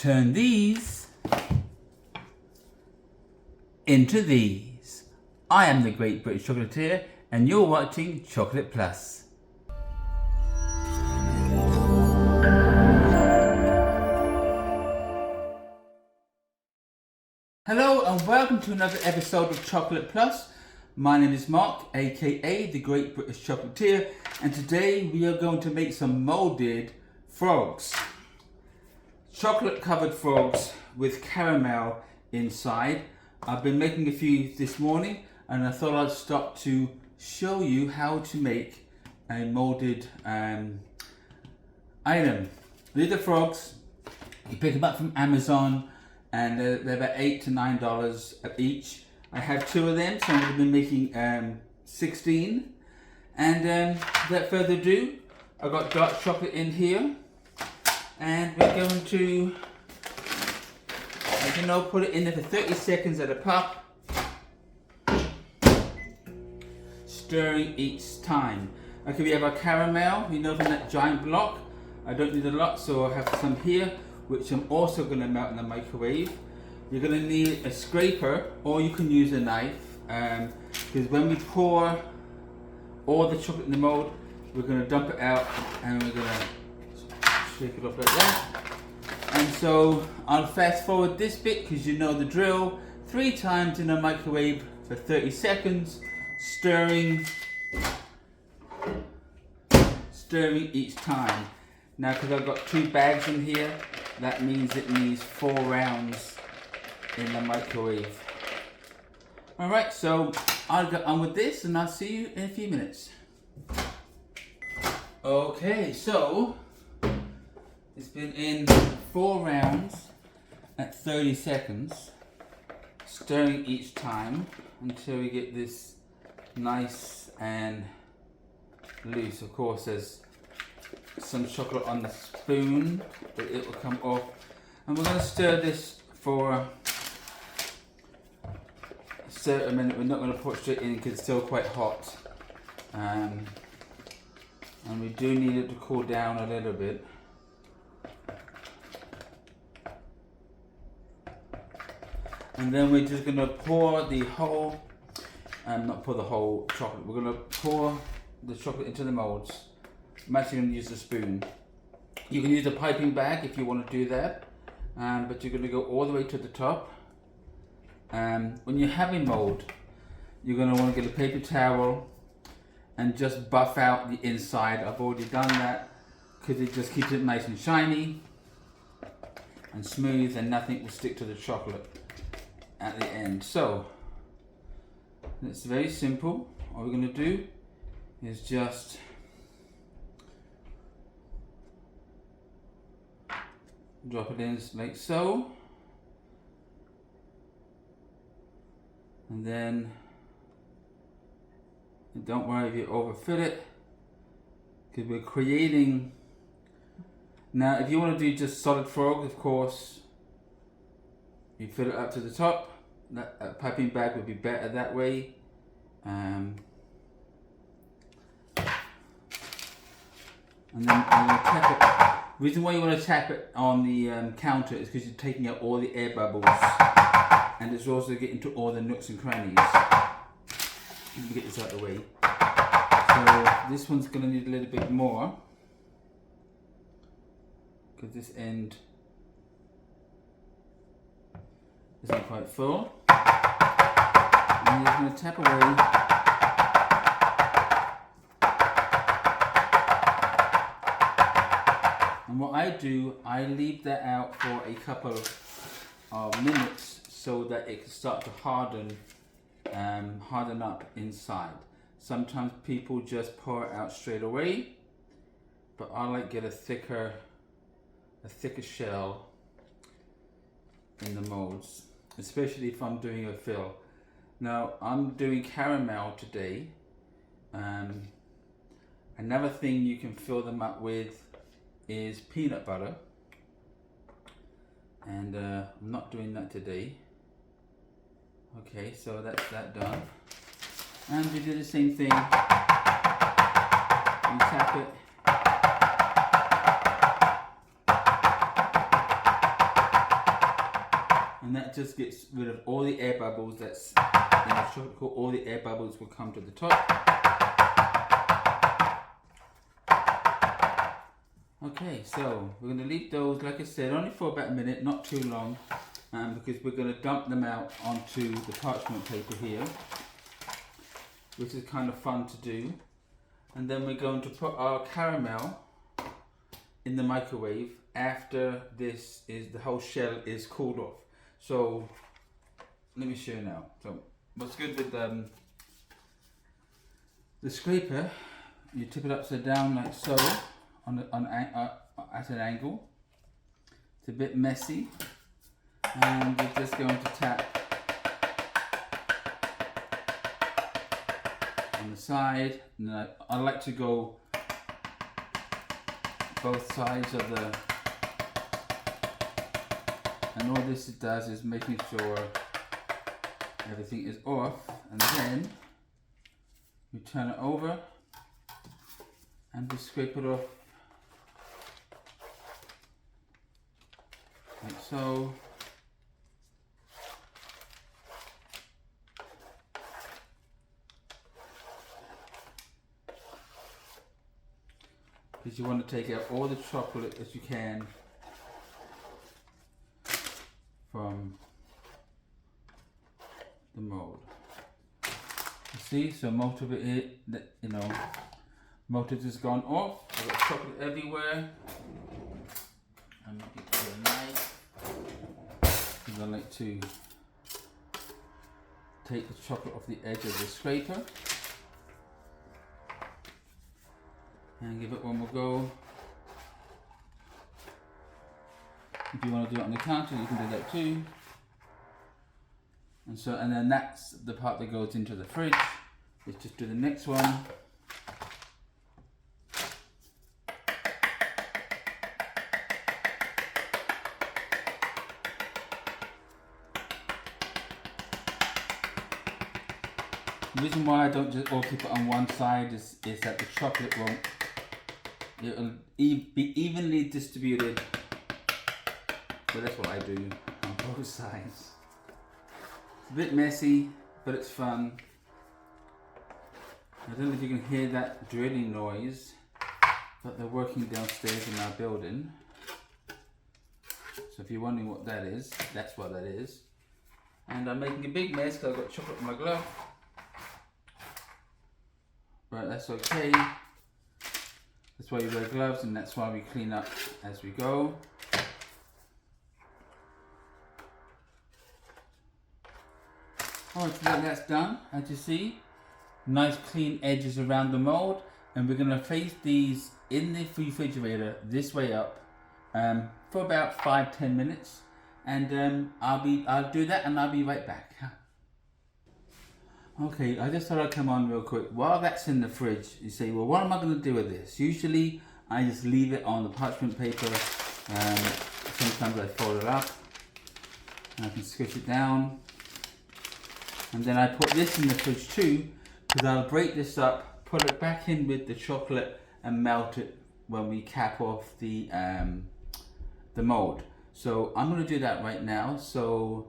turn these into these. I am the Great British Chocolatier and you're watching Chocolate Plus. Hello and welcome to another episode of Chocolate Plus. My name is Mark, aka the Great British Chocolatier, and today we are going to make some molded frogs. Chocolate covered frogs with caramel inside. I've been making a few this morning and I thought I'd stop to show you how to make a molded item. These are frogs. You pick them up from Amazon and they're about $8 to $9 each. I have 2 of them, so I'm going to be making 16. And without further ado, I've got dark chocolate in here. And we're going to, as you know, put it in there for 30 seconds at a pop. Stirring each time. Okay, we have our caramel, you know, from that giant block. I don't need a lot, so I have some here, which I'm also going to melt in the microwave. You're going to need a scraper, or you can use a knife, because when we pour all the chocolate in the mold, we're going to dump it out and we're going to shake it off like that. And so I'll fast forward this bit because you know the drill. 3 times in the microwave for 30 seconds, stirring each time. Now, because I've got 2 bags in here, that means it needs 4 rounds in the microwave. Alright, so I'll get on with this and I'll see you in a few minutes. Okay, so it's been in 4 rounds at 30 seconds, stirring each time until we get this nice and loose. Of course, there's some chocolate on the spoon, but it will come off. And we're going to stir this for a certain minute. We're not going to put it straight in because it's still quite hot. And we do need it to cool down a little bit. And then we're just going to pour the whole, not pour the whole chocolate, we're going to pour the chocolate into the molds. I'm actually going to use the spoon. You can use a piping bag if you want to do that, but you're going to go all the way to the top. When you have a mold, you're going to want to get a paper towel and just buff out the inside. I've already done that because it just keeps it nice and shiny and smooth, and nothing will stick to the chocolate at the end. So it's very simple. All we're going to do is just drop it in like so, and then don't worry if you overfill it, because we're creating. Now if you want to do just solid frog, of course you fill it up to the top. That piping bag would be better that way. And then I'm going to tap it. The reason why you want to tap it on the counter is because you're taking out all the air bubbles, and it's also getting to all the nooks and crannies. Let me get this out of the way. So this one's going to need a little bit more because this end isn't quite full. And you're going to tap away. And what I do, I leave that out for a couple of minutes so that it can start to harden up inside. Sometimes people just pour it out straight away, but I like to get a thicker shell in the molds, especially if I'm doing a fill. Now I'm doing caramel today. Another thing you can fill them up with is peanut butter, and I'm not doing that today. Okay, so that's that done, and we do the same thing. You tap it And that just gets rid of all the air bubbles that's in the chocolate. All the air bubbles will come to the top. Okay, so we're going to leave those, like I said, only for about a minute, not too long, because we're going to dump them out onto the parchment paper here, which is kind of fun to do. And then we're going to put our caramel in the microwave after this is the whole shell is cooled off. So let me show you now. So what's good with the scraper, you tip it upside down like so at an angle. It's a bit messy, and we're just going to tap on the side. And I like to go both sides of the, and all this does is making sure everything is off, and then you turn it over and just scrape it off like so. Because you want to take out all the chocolate as you can from the mold. You see, so most of it, most of it has gone off. I've got chocolate everywhere. I'm going to get a knife, because I like to take the chocolate off the edge of the scraper and give it one more go. If you want to do it on the counter, you can do that too. And then that's the part that goes into the fridge. Let's just do the next one. The reason why I don't just all keep it on one side is that the chocolate it'll be evenly distributed. But that's what I do on both sides. It's a bit messy, but it's fun. I don't know if you can hear that drilling noise, but they're working downstairs in our building. So if you're wondering what that is, that's what that is. And I'm making a big mess because I've got chocolate in my glove. But that's okay. That's why you wear gloves, and that's why we clean up as we go. Alright, so that's done, as you see. Nice clean edges around the mold, and we're going to place these in the refrigerator this way up for about 5-10 minutes, and I'll do that and I'll be right back. Okay, I just thought I'd come on real quick. While that's in the fridge, you say, well, what am I going to do with this? Usually I just leave it on the parchment paper. Sometimes I fold it up and I can squish it down. And then I put this in the fridge too, because I'll break this up, put it back in with the chocolate and melt it when we cap off the mold. So I'm going to do that right now. So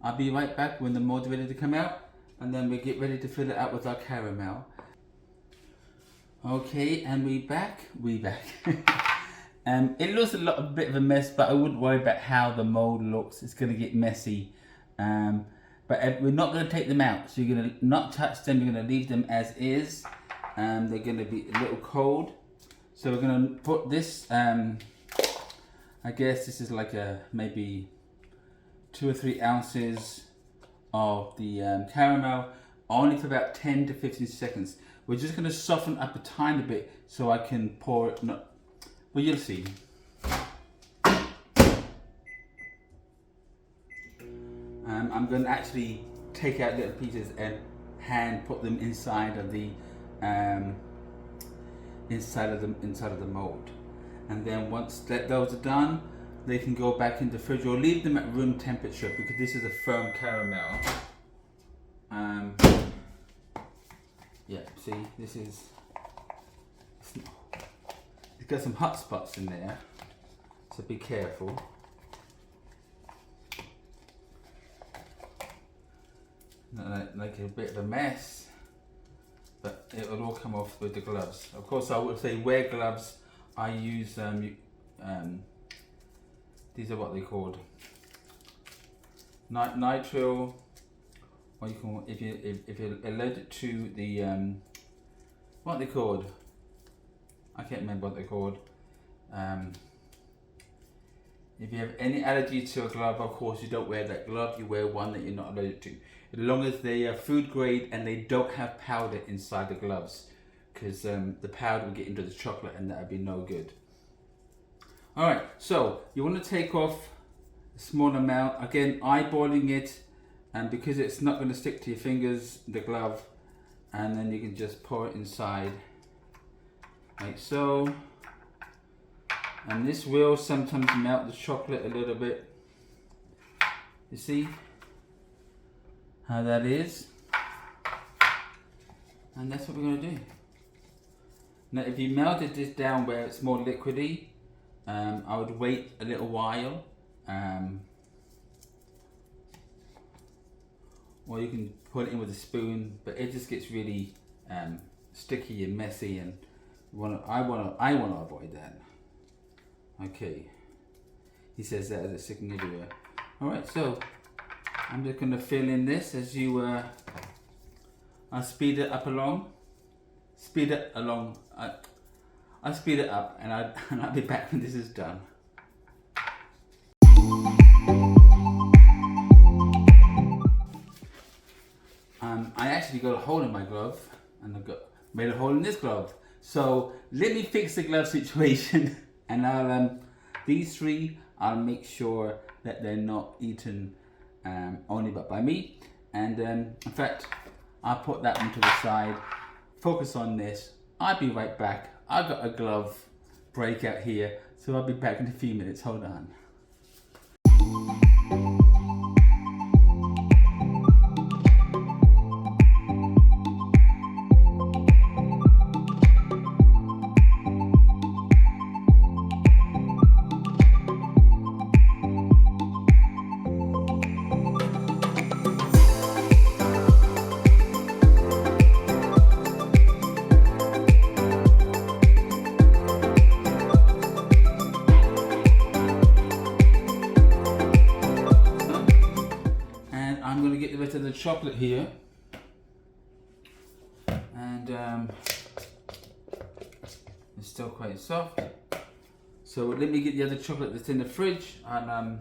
I'll be right back when the mold's ready to come out, and then we get ready to fill it out with our caramel. Okay, and we back. It looks a bit of a mess, but I wouldn't worry about how the mold looks. It's going to get messy. But we're not going to take them out, so you're going to not touch them. You're going to leave them as is. They're going to be a little cold. So we're going to put this, I guess this is like maybe 2 or 3 ounces of the caramel, only for about 10 to 15 seconds. We're just going to soften up a tiny bit so I can pour it. Well, you'll see. I'm going to actually take out little pieces and hand put them inside of the mold, and then once those are done, they can go back in the fridge or leave them at room temperature, because this is a firm caramel. Yeah, see, it's got some hot spots in there, so be careful. like a bit of a mess, but it will all come off with the gloves. Of course, I would say wear gloves. I use these are what they called nitrile, or you can if you're allergic to the what are they called? I can't remember what they're called. If you have any allergy to a glove, of course you don't wear that glove, you wear one that you're not allergic to. As long as they are food grade and they don't have powder inside the gloves, because the powder will get into the chocolate and that would be no good. Alright, so you want to take off a small amount, again eyeballing it, and because it's not going to stick to your fingers, the glove, and then you can just pour it inside like so. And this will sometimes melt the chocolate a little bit. You see how that is? And that's what we're going to do. Now if you melted this down where it's more liquidy, I would wait a little while. Or you can put it in with a spoon, but it just gets really sticky and messy, and I want to avoid that. Okay, he says that as a second video. Alright, so I'm just going to fill in this as you I'll speed it up along. I'll speed it up and I'll be back when this is done. I actually got a hole in my glove, and I've made a hole in this glove. So let me fix the glove situation. And I'll these three, I'll make sure that they're not eaten only but by me. And in fact, I'll put that one to the side, focus on this. I'll be right back. I've got a glove breakout here, so I'll be back in a few minutes. Hold on. I'm going to get the rest of the chocolate here, and it's still quite soft. So let me get the other chocolate that's in the fridge, and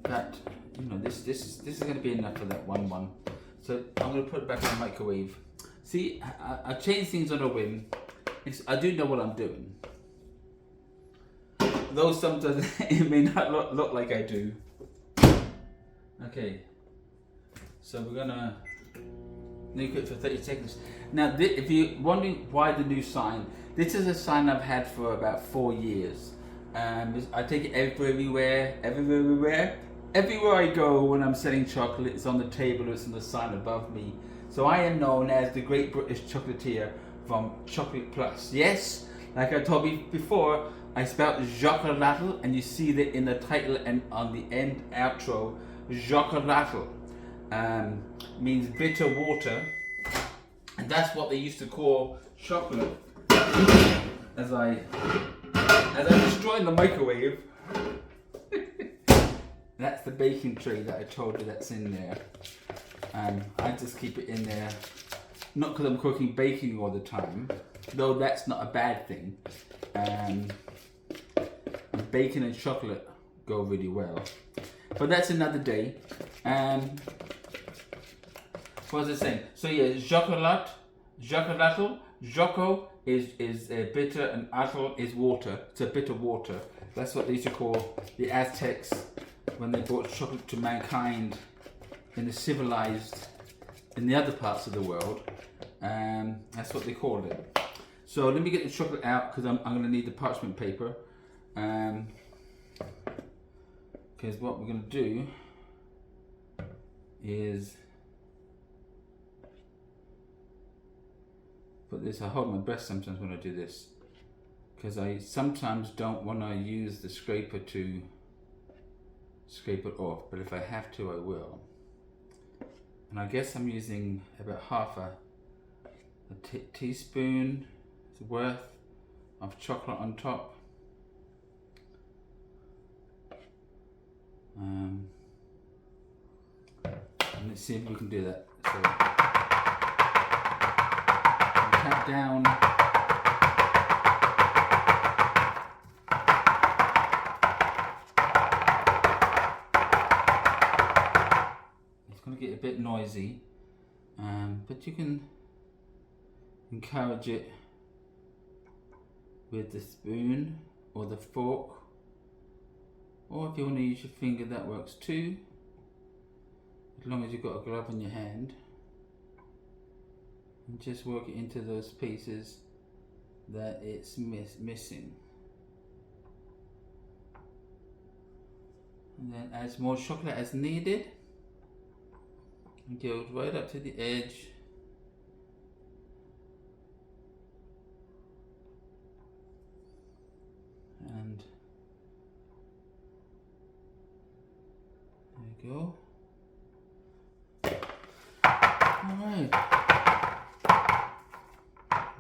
that, you know, this is going to be enough for that one. So I'm going to put it back in the microwave. See, I change things on a whim. I do know what I'm doing, though sometimes it may not look like I do. Okay, so we're gonna nuke it for 30 seconds. Now, if you're wondering why the new sign, this is a sign I've had for about 4 years. I take it everywhere I go when I'm selling chocolate. It's on the table, it's on the sign above me. So I am known as the Great British Chocolatier from Chocolate Plus. Yes, like I told you before, I spelled chocolatl, and you see that in the title and on the end outro. Chocolatl means bitter water, and that's what they used to call chocolate. As I destroy the microwave, that's the baking tray that I told you that's in there. I just keep it in there, not because I'm cooking baking all the time, though that's not a bad thing. Bacon and chocolate go really well. But that's another day. What was I saying? So yeah, chocolatl, choco is bitter, and atl is water. It's a bitter water. That's what they used to call the Aztecs when they brought chocolate to mankind in the other parts of the world. That's what they called it. So let me get the chocolate out, because I'm going to need the parchment paper. Because what we're going to do is put this. I hold my breath sometimes when I do this, because I sometimes don't want to use the scraper to scrape it off, but if I have to, I will. And I guess I'm using about half a teaspoon worth of chocolate on top. And let's see if we can do that. So tap down. It's going to get a bit noisy, but you can encourage it with the spoon or the fork, or if you want to use your finger, that works too, as long as you've got a glove in your hand. And just work it into those pieces that it's missing. And then add more chocolate as needed. And go right up to the edge. And there you go. Alright.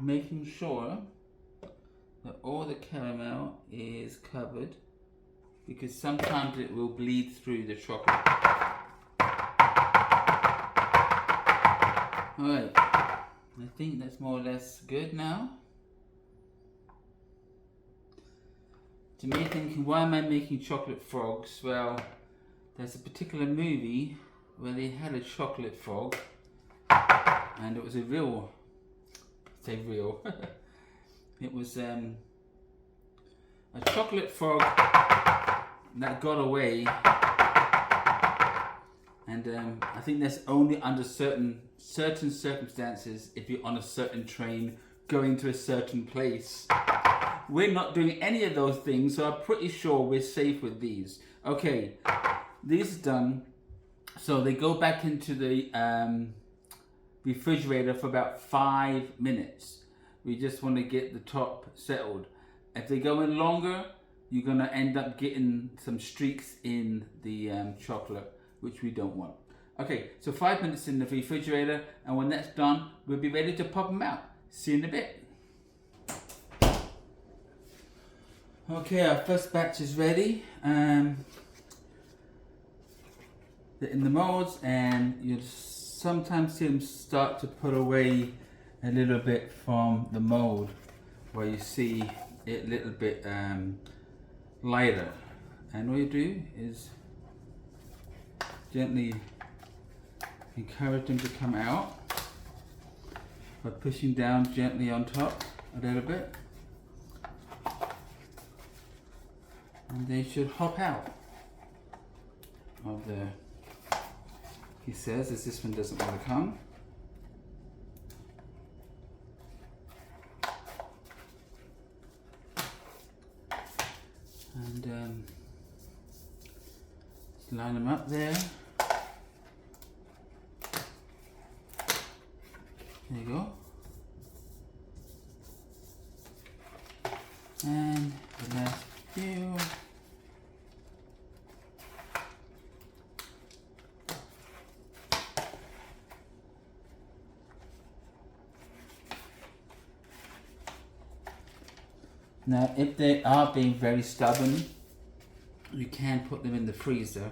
Making sure that all the caramel is covered, because sometimes it will bleed through the chocolate. Alright, I think that's more or less good now. To me thinking, why am I making chocolate frogs? Well, there's a particular movie where they had a chocolate frog, and it was a real, it was a chocolate frog that got away, and I think that's only under certain circumstances, if you're on a certain train going to a certain place. We're not doing any of those things, so I'm pretty sure we're safe with these. Okay, these are done. So they go back into the refrigerator for about 5 minutes. We just want to get the top settled. If they go in longer, you're going to end up getting some streaks in the chocolate, which we don't want. Okay, so 5 minutes in the refrigerator, and when that's done, we'll be ready to pop them out. See you in a bit. Okay, our first batch is ready. They're in the molds, and you'll sometimes see them start to put away a little bit from the mold, where you see it a little bit lighter. And all you do is gently encourage them to come out by pushing down gently on top a little bit, and they should hop out of the, he says, as this one doesn't want to come. And just line them up there. There you go. And the last few. Now, if they are being very stubborn, you can put them in the freezer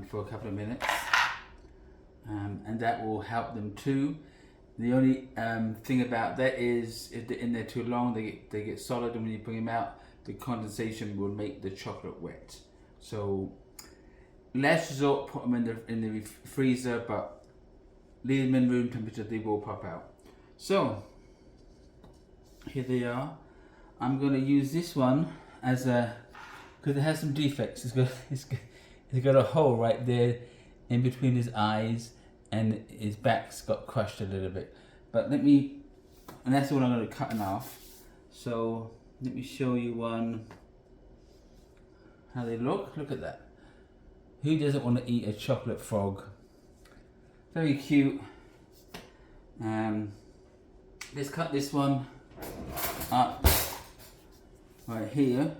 for a couple of minutes, and that will help them too. The only thing about that is, if they're in there too long, they get solid, and when you bring them out, the condensation will make the chocolate wet. So, last resort, put them in the freezer, but leave them in room temperature, they will pop out. So, here they are. I'm going to use this one as a, because it has some defects. It's got a hole right there in between his eyes, and his back's got crushed a little bit. But let me, and that's what I'm going to cut it off. So let me show you one, how they look. Look at that. Who doesn't want to eat a chocolate frog? Very cute. Let's cut this one up right here.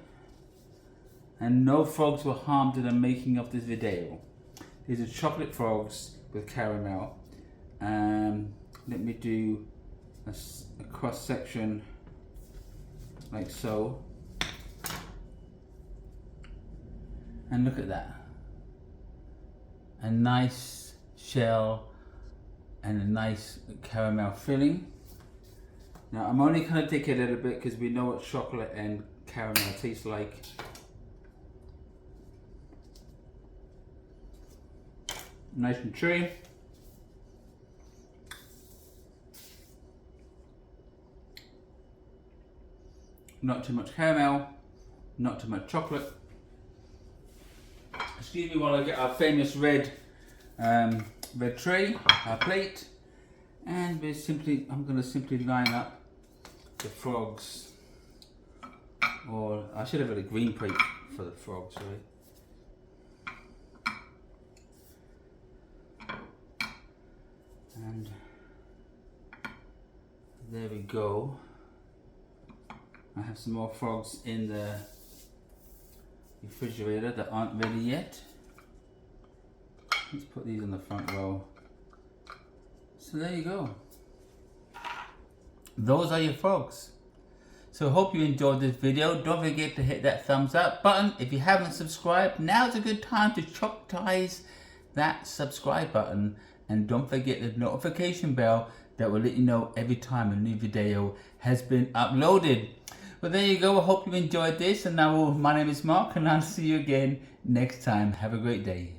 And no frogs were harmed in the making of this video. These are chocolate frogs with caramel. Let me do a cross section like so. And look at that. A nice shell and a nice caramel filling. Now I'm only going to take a little bit because we know what chocolate and caramel tastes like. Nice and chewy. Not too much caramel, not too much chocolate. Excuse me while I get our famous red tray, our plate, and I'm going to simply line up the frogs. Or I should have had a green plate for the frogs, right? And there we go. I have some more frogs in the refrigerator that aren't ready yet. Let's put these in the front row. So there you go. Those are your frogs. So hope you enjoyed this video. Don't forget to hit that thumbs up button. If you haven't subscribed, now's a good time to chocolatize that subscribe button. And don't forget the notification bell that will let you know every time a new video has been uploaded. Well, there you go. I hope you enjoyed this. And now my name is Mark, and I'll see you again next time. Have a great day.